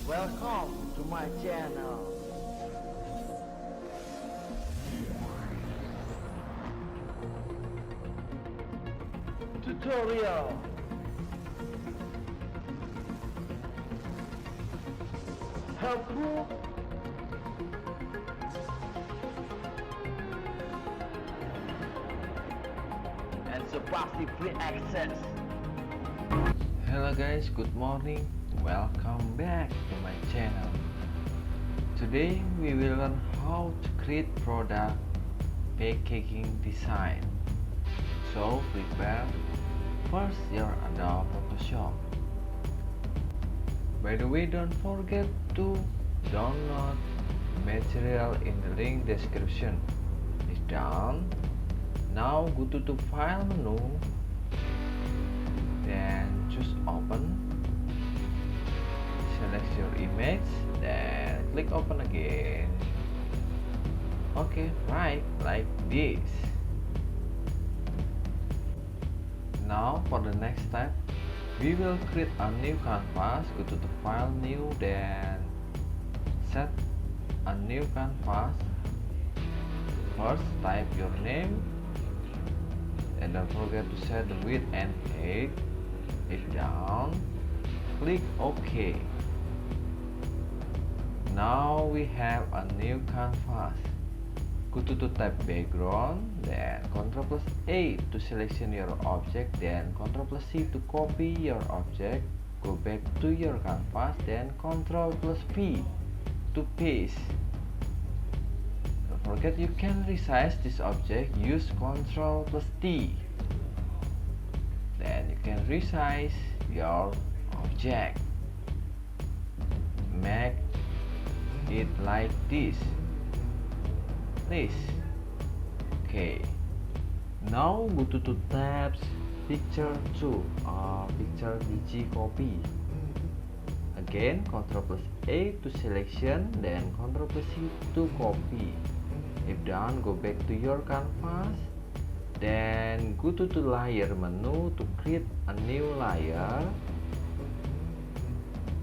Welcome to my channel. Tutorial. Helpful. And pasti free access. Hello guys, good morning. Welcome back to my channel. Today we will learn how to create product packaging design. So prepare first your Adobe Photoshop. By the way, don't forget to download material in the link description. It's done. Now go to the file menu, then choose open, select your image, then click open again. Okay, right, like this. Now for the next step, we will create a new canvas. Go to the file, new, then set a new canvas. First type your name, and don't forget to set the width and height. If down, click OK. Now we have a new canvas. Go to the tab background, then Ctrl+A to selection your object, then Ctrl+C to copy your object. Go back to your canvas, then Ctrl+V to paste. Don't forget you can resize this object. Use Ctrl+T. Then you can resize your object. Make it like this. Okay. Now go to the tabs picture 2 or picture DG copy. Again Ctrl+A to selection, then Ctrl+C to copy. If done, go back to your canvas, then go to the layer menu to create a new layer.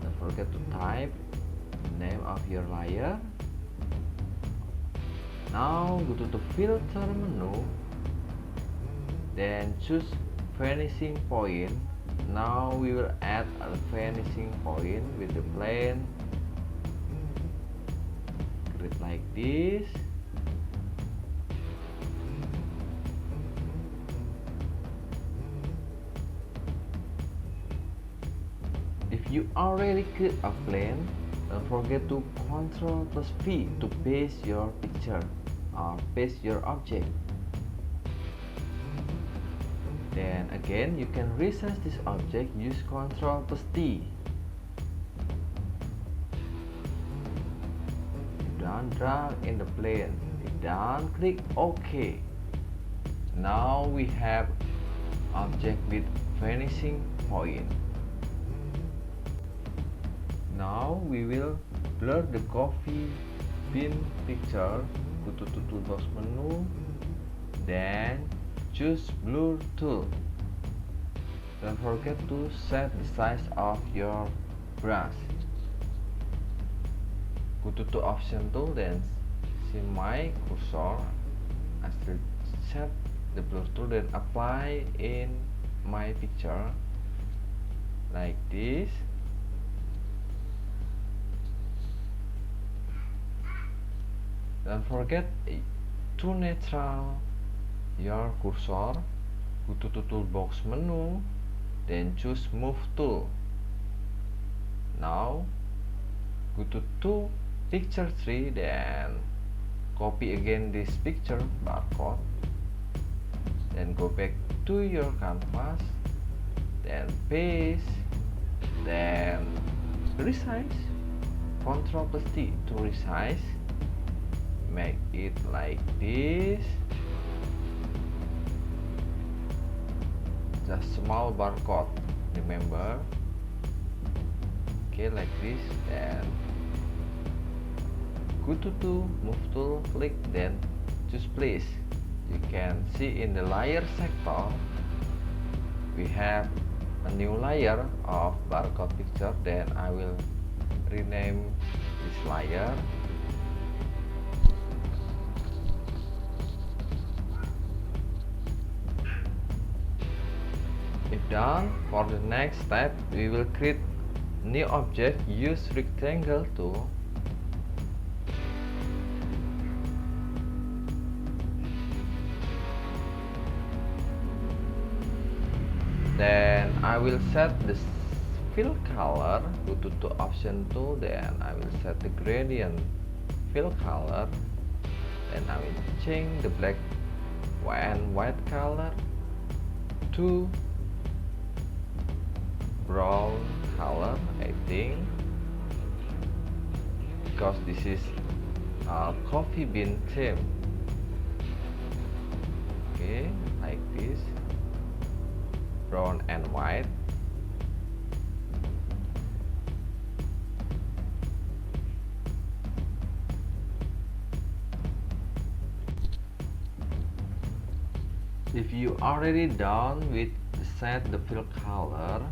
Don't forget to type the name of your layer. Now go to the filter menu, then choose vanishing point. Now we will add a vanishing point with the plane. Create like this. If you already create a plane, don't forget to Ctrl+V to paste your picture or paste your object. Then again you can resize this object. Use Ctrl+T. If done, drag in the plane. If done, click OK. Now we have object with vanishing point. Now we will blur the coffee bean picture. Go to the toolbox menu, then choose blur tool. Don't forget to set the size of your brush. Go to the option tool, then see my cursor. I will set the blur tool, then apply in my picture like this. Don't forget to neutral your cursor. Go to the toolbox menu, then choose move tool. Now go to picture 3, then copy again this picture barcode, then go back to your canvas, then paste, then resize. Ctrl+T to resize. Make it like this. Just small barcode, remember. Okay, like this. Then go to move tool, click, then choose place. You can see in the layer sector we have a new layer of barcode picture. Then I will rename this layer. If done, for the next step, we will create new object. Use rectangle tool. Then I will set the fill color. Go to option tool. Then I will set the gradient fill color. Then I will change the black and white color to brown color, I think, because this is a coffee bean theme. Okay, like this, brown and white. If you already done with set the fill color,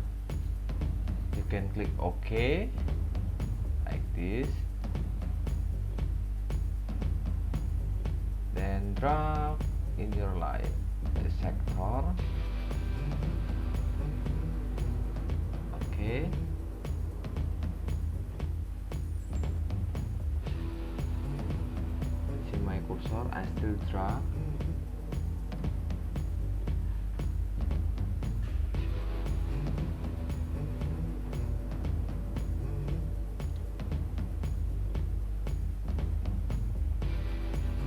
you can click OK, like this. Then drag in your line the sector. Okay. See my cursor, I still drag.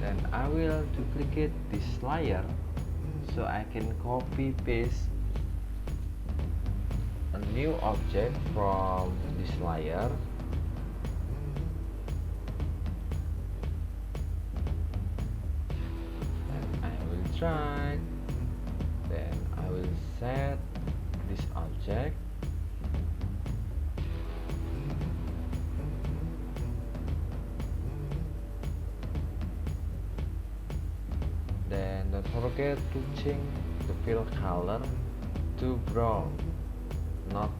Then I will duplicate this layer so I can copy paste a new object from this layer. And I will drag. Then I will set this object. Then don't forget to change the fill color to brown, not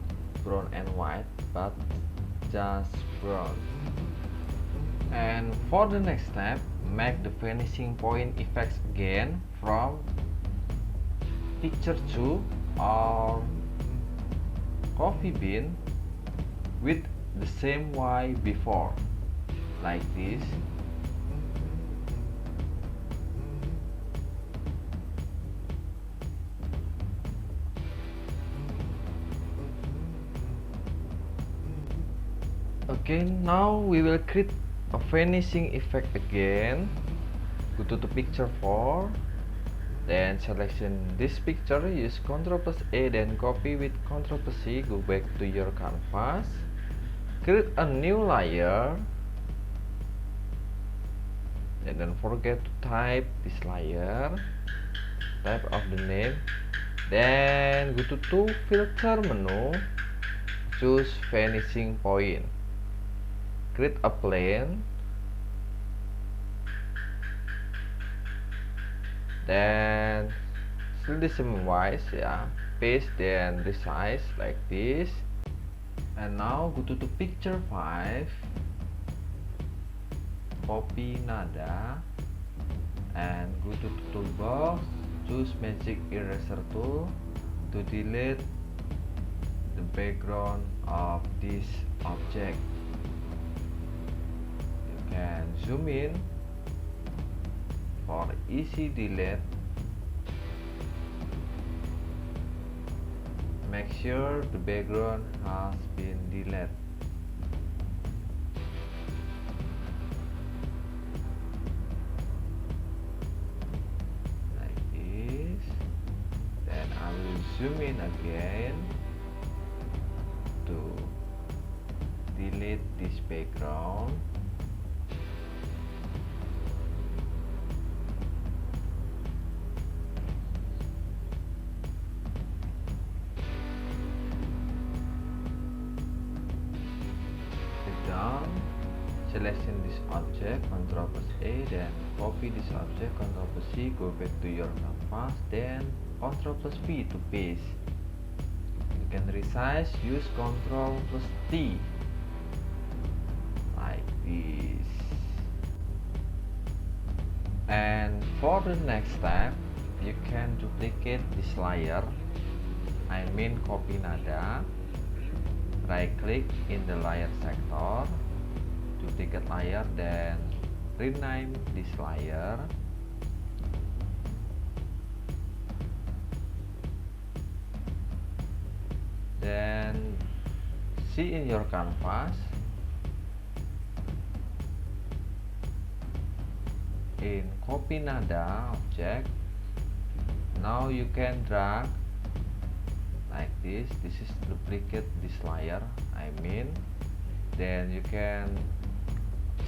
brown and white, but just brown. And for the next step, make the vanishing point effects again from picture 2 or coffee bean with the same Y before, like this. Okay, now we will create a vanishing effect again. Go to the picture 4, then selection this picture, use Ctrl+A, then copy with Ctrl+C, go back to your canvas, create a new layer, and don't forget to type this layer, type of the name, then go to filter menu, choose vanishing point. Create a plane, then still the same wise, yeah, paste, then resize like this. And now go to picture 5, copy nada, and go to toolbox, choose magic eraser tool to delete the background of this object. And zoom in for easy delete. Make sure the background has been deleted. Like this. Then I will zoom in again to delete this background. Selection this object, Ctrl+A, then copy this object, Ctrl+C, go back to your canvas, then Ctrl+V to paste. You can resize, use Ctrl+T. this. And for the next step, you can duplicate this layer, I mean copy nada. Right click in the layer sector, duplicate layer, then rename this layer. Then see in your canvas, in copy nada object, now you can drag like this. This is duplicate this layer, I mean. Then you can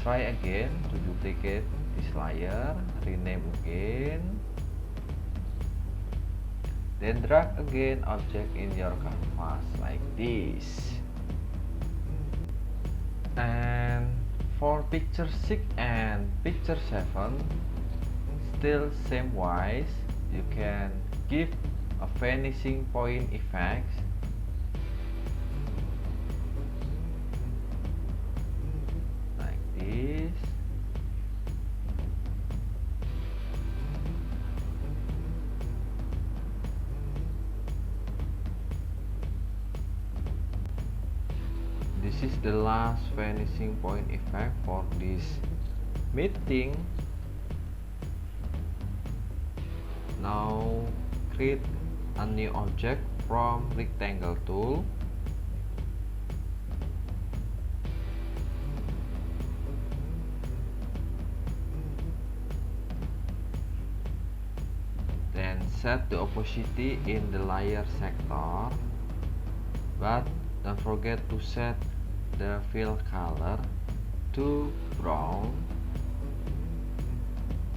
try again to duplicate this layer, rename again, then drag again object in your canvas like this. And for picture 6 and picture 7, still same wise, you can give a vanishing point effect. Like this. This is the last vanishing point effect for this meeting. Now create a new object from rectangle tool. Then set the opacity in the layer sector, but don't forget to set the fill color to brown.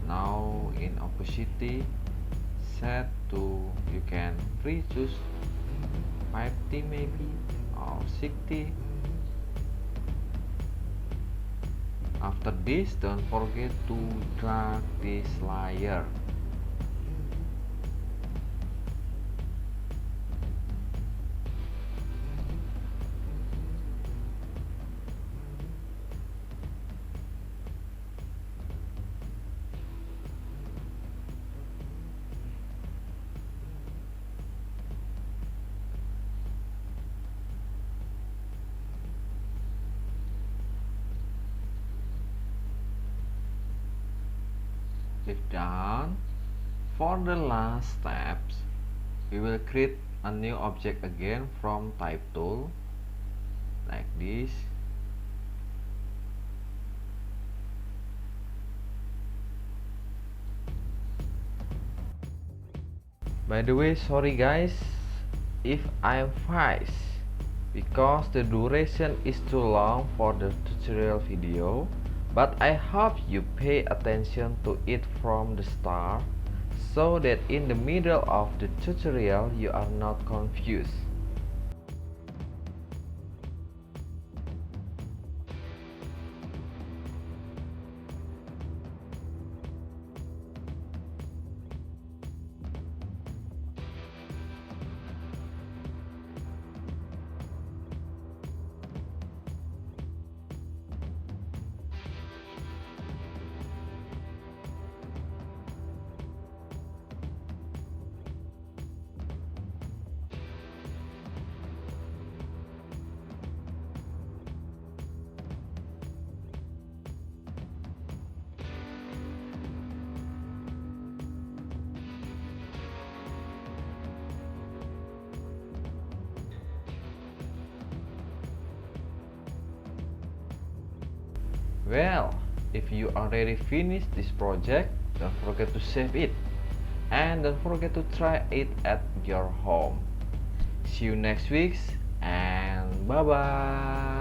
Now in opacity, set to, you can free choose 50 maybe or 60. After this, don't forget to drag this layer. If done, for the last steps, we will create a new object again from type tool, like this. By the way, sorry guys if I'm fast, because the duration is too long for the tutorial video. But I hope you pay attention to it from the start, so that in the middle of the tutorial you are not confused. Well, if you already finished this project, don't forget to save it, and don't forget to try it at your home. See you next week, and bye bye.